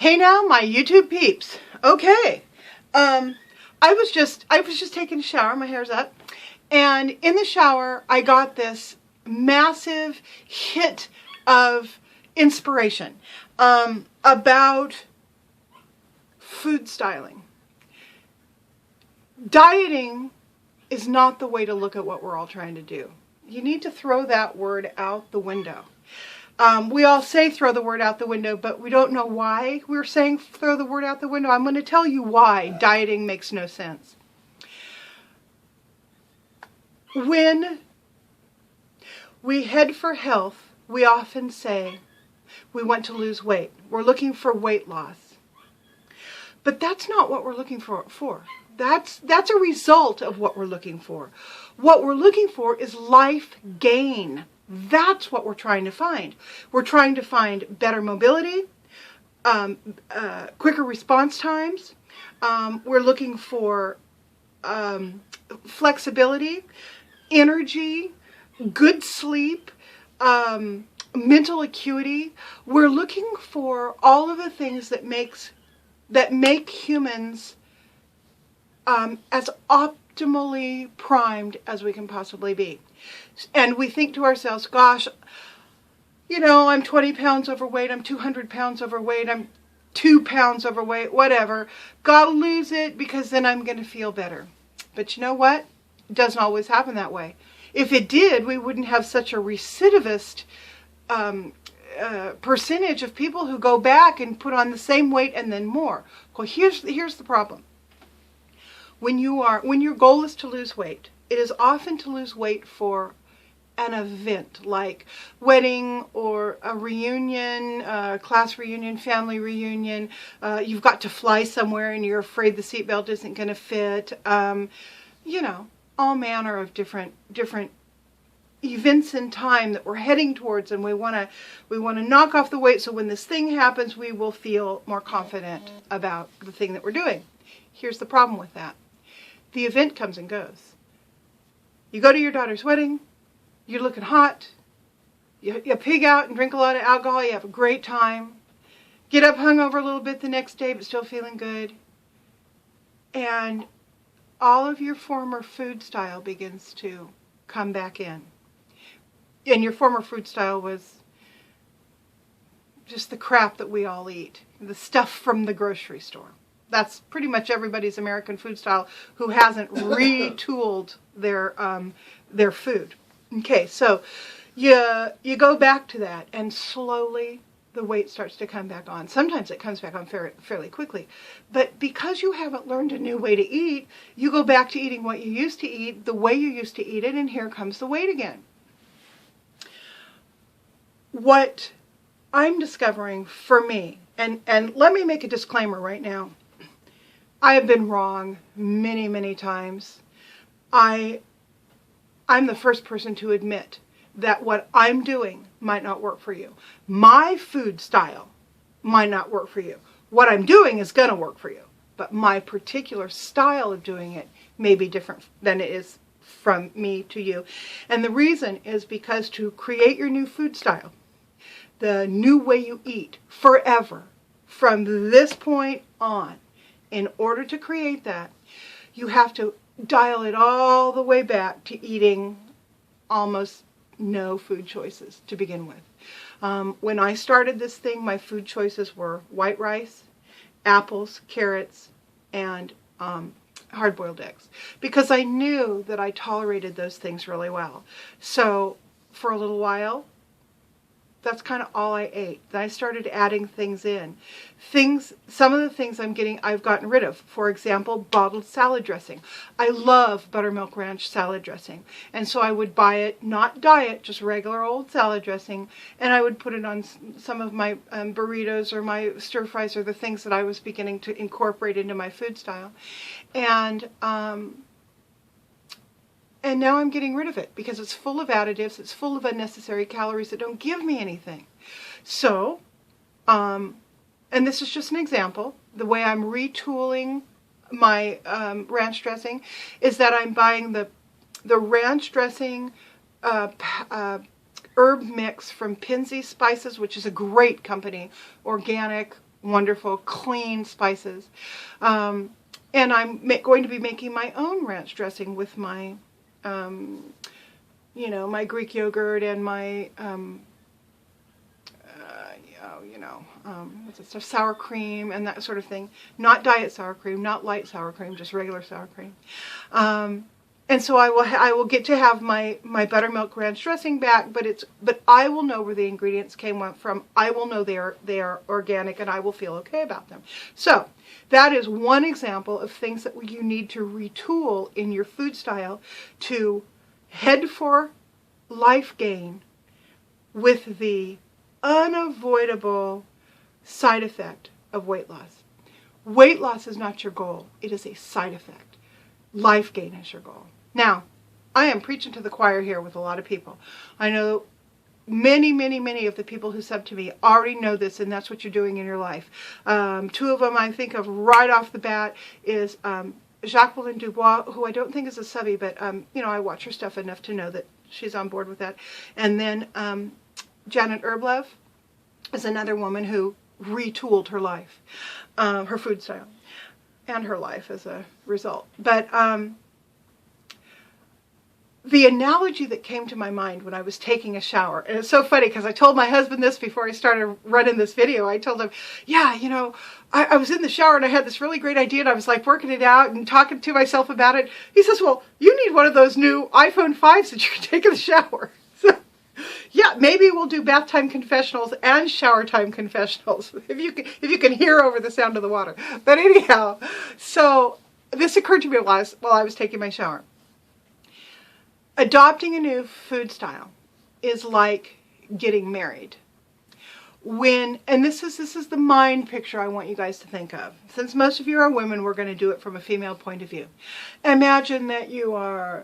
Hey now, my YouTube peeps. Okay, I was just taking a shower. My hair's up, and in the shower, I got this massive hit of inspiration about food styling. Dieting is not the way to look at what we're all trying to do. You need to throw that word out the window. We all say throw the word out the window, but we don't know why we're saying throw the word out the window. I'm going to tell you why dieting makes no sense. When we head for health, we often say we want to lose weight. We're looking for weight loss. But that's not what we're looking for. That's a result of what we're looking for. What we're looking for is life gain. That's what we're trying to find. We're trying to find better mobility, quicker response times. We're looking for flexibility, energy, good sleep, mental acuity. We're looking for all of the things that make humans as optimally primed as we can possibly be. And we think to ourselves, gosh, I'm 20 pounds overweight, I'm 200 pounds overweight, I'm 2 pounds overweight, whatever. Gotta lose it because then I'm going to feel better. But you know what? It doesn't always happen that way. If it did, we wouldn't have such a recidivist percentage of people who go back and put on the same weight and then more. Well, here's the problem. When your goal is to lose weight, it is often to lose weight for an event like wedding or a reunion, class reunion, family reunion. You've got to fly somewhere and you're afraid the seatbelt isn't going to fit. All manner of different events in time that we're heading towards, and we want to knock off the weight so when this thing happens, we will feel more confident about the thing that we're doing. Here's the problem with that. The event comes and goes. You go to your daughter's wedding, you're looking hot, you pig out and drink a lot of alcohol, you have a great time, get up hungover a little bit the next day but still feeling good, and all of your former food style begins to come back in. And your former food style was just the crap that we all eat, the stuff from the grocery store. That's pretty much everybody's American food style who hasn't retooled their food. Okay, so you go back to that, and slowly the weight starts to come back on. Sometimes it comes back on fairly quickly. But because you haven't learned a new way to eat, you go back to eating what you used to eat, the way you used to eat it, and here comes the weight again. What I'm discovering for me, and let me make a disclaimer right now. I have been wrong many, many times. I'm the first person to admit that what I'm doing might not work for you. My food style might not work for you. What I'm doing is going to work for you. But my particular style of doing it may be different than it is from me to you. And the reason is because to create your new food style, the new way you eat forever, from this point on, in order to create that, you have to dial it all the way back to eating almost no food choices to begin with. When I started this thing, my food choices were white rice, apples, carrots, and hard-boiled eggs, because I knew that I tolerated those things really well. So for a little while, that's kind of all I ate. Then I started adding things in. Some of the things I've gotten rid of. For example, bottled salad dressing. I love buttermilk ranch salad dressing. And so I would buy it, not diet, just regular old salad dressing, and I would put it on some of my burritos or my stir fries or the things that I was beginning to incorporate into my food style. And now I'm getting rid of it because it's full of additives, it's full of unnecessary calories that don't give me anything. So, and this is just an example, the way I'm retooling my ranch dressing is that I'm buying the ranch dressing herb mix from Pinsey Spices, which is a great company, organic, wonderful, clean spices. And I'm going to be making my own ranch dressing with my, my Greek yogurt and my, what's it stuff, sour cream and that sort of thing. Not diet sour cream, not light sour cream, just regular sour cream. And so I will get to have my buttermilk ranch dressing back, but I will know where the ingredients came from. I will know they are organic, and I will feel okay about them. So that is one example of things that you need to retool in your food style to head for life gain with the unavoidable side effect of weight loss. Weight loss is not your goal. It is a side effect. Life gain is your goal. Now, I am preaching to the choir here with a lot of people. I know many, many, many of the people who sub to me already know this, and that's what you're doing in your life. Two of them I think of right off the bat is Jacqueline Dubois, who I don't think is a subby, but I watch her stuff enough to know that she's on board with that. And then Janet Herblev is another woman who retooled her life, her food style, and her life as a result. But the analogy that came to my mind when I was taking a shower, and it's so funny because I told my husband this before I started running this video. I told him, yeah, I was in the shower and I had this really great idea and I was like working it out and talking to myself about it. He says, well, you need one of those new iPhone 5s that you can take in the shower. So, yeah, maybe we'll do bath time confessionals and shower time confessionals if you can hear over the sound of the water. But anyhow, so this occurred to me while I was taking my shower. Adopting a new food style is like getting married. And this is the mind picture I want you guys to think of. Since most of you are women, we're going to do it from a female point of view. Imagine that you are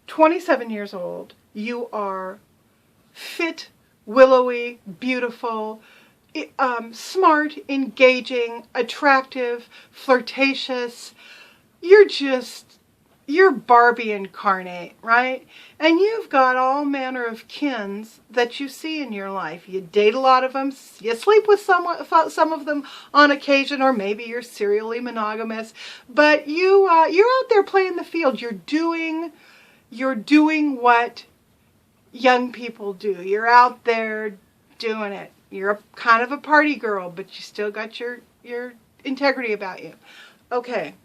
27 years old. You are fit, willowy, beautiful, smart, engaging, attractive, flirtatious. You're Barbie incarnate, right? And you've got all manner of kins that you see in your life. You date a lot of them. You sleep with some of them on occasion, or maybe you're serially monogamous. But you're out there playing the field. You're doing what young people do. You're out there doing it. You're kind of a party girl, but you still got your integrity about you. Okay.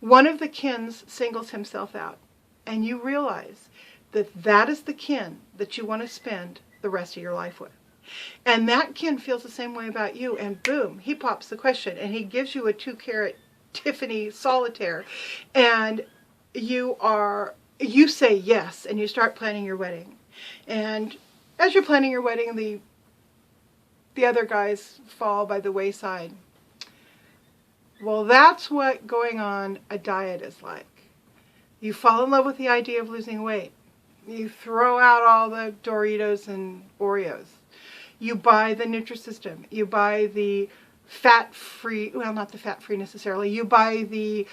One of the kins singles himself out, and you realize that is the kin that you want to spend the rest of your life with. And that kin feels the same way about you, and boom, he pops the question, and he gives you a 2-carat Tiffany solitaire, and you say yes, and you start planning your wedding. And as you're planning your wedding, the other guys fall by the wayside. Well, that's what going on a diet is like. You fall in love with the idea of losing weight. You throw out all the Doritos and Oreos. You buy the Nutrisystem. You buy the fat-free, well, not the fat-free necessarily. You buy the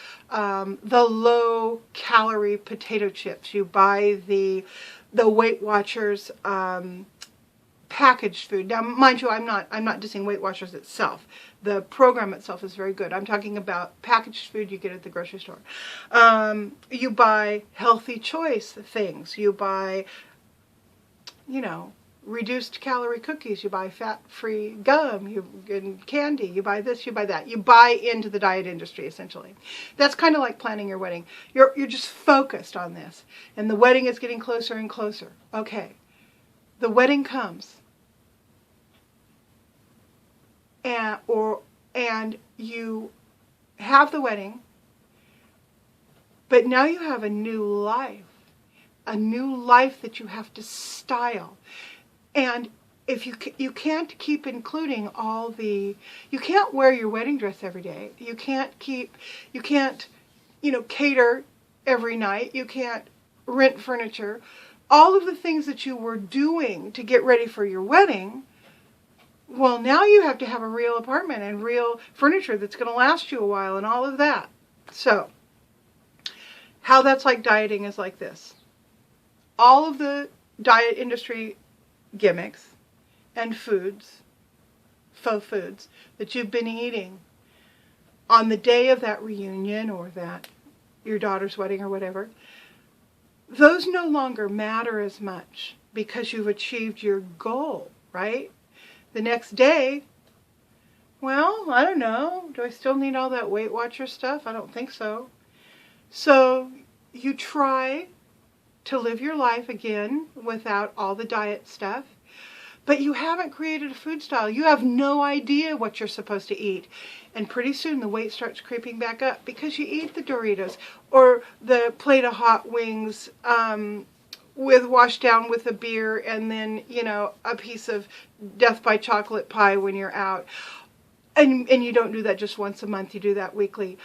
low-calorie potato chips. You buy the Weight Watchers packaged food. Now, mind you, I'm not dissing Weight Watchers itself. The program itself is very good. I'm talking about packaged food you get at the grocery store. You buy healthy choice things. You buy, reduced calorie cookies. You buy fat-free gum, and candy. You buy this, you buy that. You buy into the diet industry, essentially. That's kind of like planning your wedding. You're just focused on this. And the wedding is getting closer and closer. Okay. The wedding comes. And you have the wedding, but now you have a new life that you have to style. And if you can't keep including you can't wear your wedding dress every day. You can't cater every night. You can't rent furniture. All of the things that you were doing to get ready for your wedding, well, now you have to have a real apartment and real furniture that's going to last you a while and all of that. So, how that's like dieting is like this. All of the diet industry gimmicks and faux foods that you've been eating on the day of that reunion or that your daughter's wedding or whatever, those no longer matter as much because you've achieved your goal, right? The next day, well, I don't know. Do I still need all that Weight Watcher stuff? I don't think so. So you try to live your life again without all the diet stuff, but you haven't created a food style. You have no idea what you're supposed to eat. And pretty soon the weight starts creeping back up because you eat the Doritos or the plate of hot wings with washed down with a beer and then, you know, a piece of death by chocolate pie when you're out. And you don't do that just once a month. You do that weekly.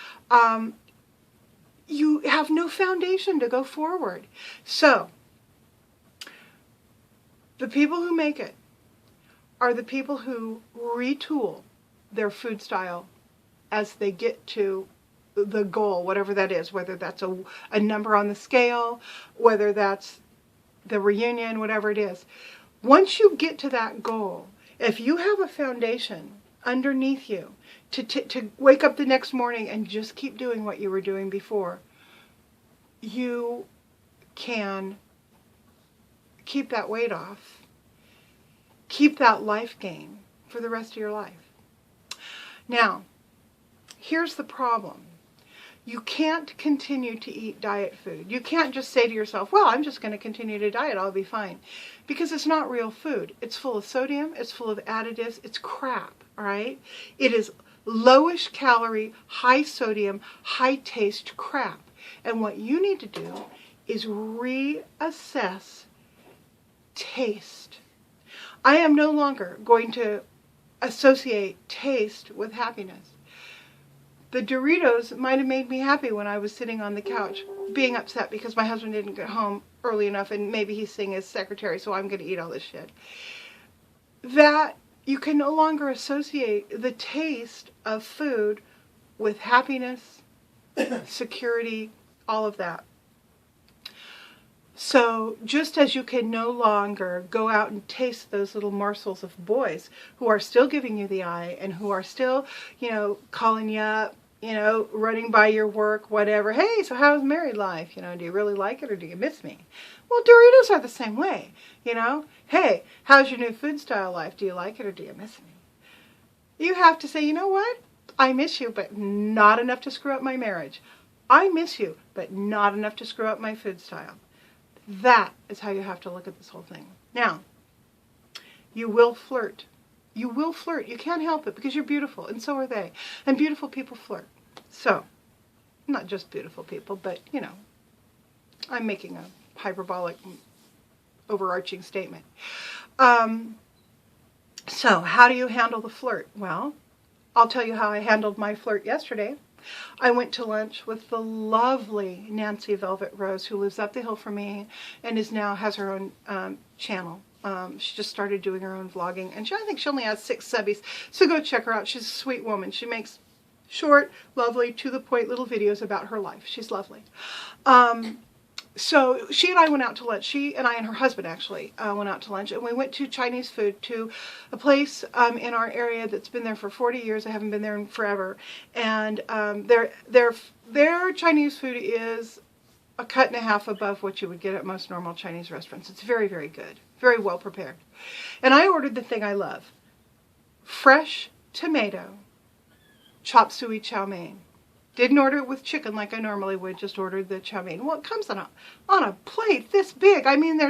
You have no foundation to go forward. So the people who make it are the people who retool their food style as they get to the goal, whatever that is, whether that's a number on the scale, whether that's the reunion, whatever it is. Once you get to that goal, if you have a foundation underneath you to wake up the next morning and just keep doing what you were doing before, you can keep that weight off, keep that life gain for the rest of your life. Now, here's the problem. You can't continue to eat diet food. You can't just say to yourself, well, I'm just going to continue to diet, I'll be fine. Because it's not real food. It's full of sodium, it's full of additives, it's crap, all right? It is lowish calorie, high sodium, high taste crap. And what you need to do is reassess taste. I am no longer going to associate taste with happiness. The Doritos might have made me happy when I was sitting on the couch, being upset because my husband didn't get home early enough and maybe he's seeing his secretary, so I'm going to eat all this shit. That you can no longer associate the taste of food with happiness, security, all of that. So just as you can no longer go out and taste those little morsels of boys who are still giving you the eye and who are still, you know, calling you up, you know, running by your work, whatever. Hey, so how's married life? You know, do you really like it or do you miss me? Well, Doritos are the same way, you know. Hey, how's your new food style life? Do you like it or do you miss me? You have to say, you know what? I miss you, but not enough to screw up my marriage. I miss you, but not enough to screw up my food style. That is how you have to look at this whole thing. Now, you will flirt. You will flirt. You can't help it because you're beautiful, and so are they. And beautiful people flirt. So, not just beautiful people, but, you know, I'm making a hyperbolic, overarching statement. So, how do you handle the flirt? Well, I'll tell you how I handled my flirt yesterday. I went to lunch with the lovely Nancy Velvet Rose, who lives up the hill from me and has her own channel. She just started doing her own vlogging, and I think she only has 6 subbies, so go check her out. She's a sweet woman. She makes short, lovely, to-the-point little videos about her life. She's lovely. So she and I went out to lunch. She and I and her husband actually went out to lunch, and we went to Chinese food, to a place in our area that's been there for 40 years. I haven't been there in forever, and their Chinese food is a cut and a half above what you would get at most normal Chinese restaurants. It's very, very good, very well prepared. And I ordered the thing I love: fresh tomato chop suey chow mein. Didn't order it with chicken like I normally would, just ordered the chow mein. Well, it comes on a plate this big. I mean,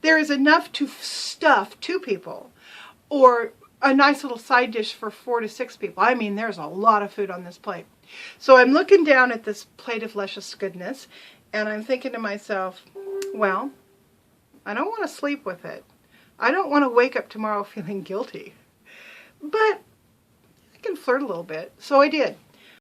there is enough to stuff 2 people, or a nice little side dish for 4 to 6 people. I mean, there's a lot of food on this plate. So I'm looking down at this plate of luscious goodness, and I'm thinking to myself, well, I don't want to sleep with it. I don't want to wake up tomorrow feeling guilty. But I can flirt a little bit. So I did.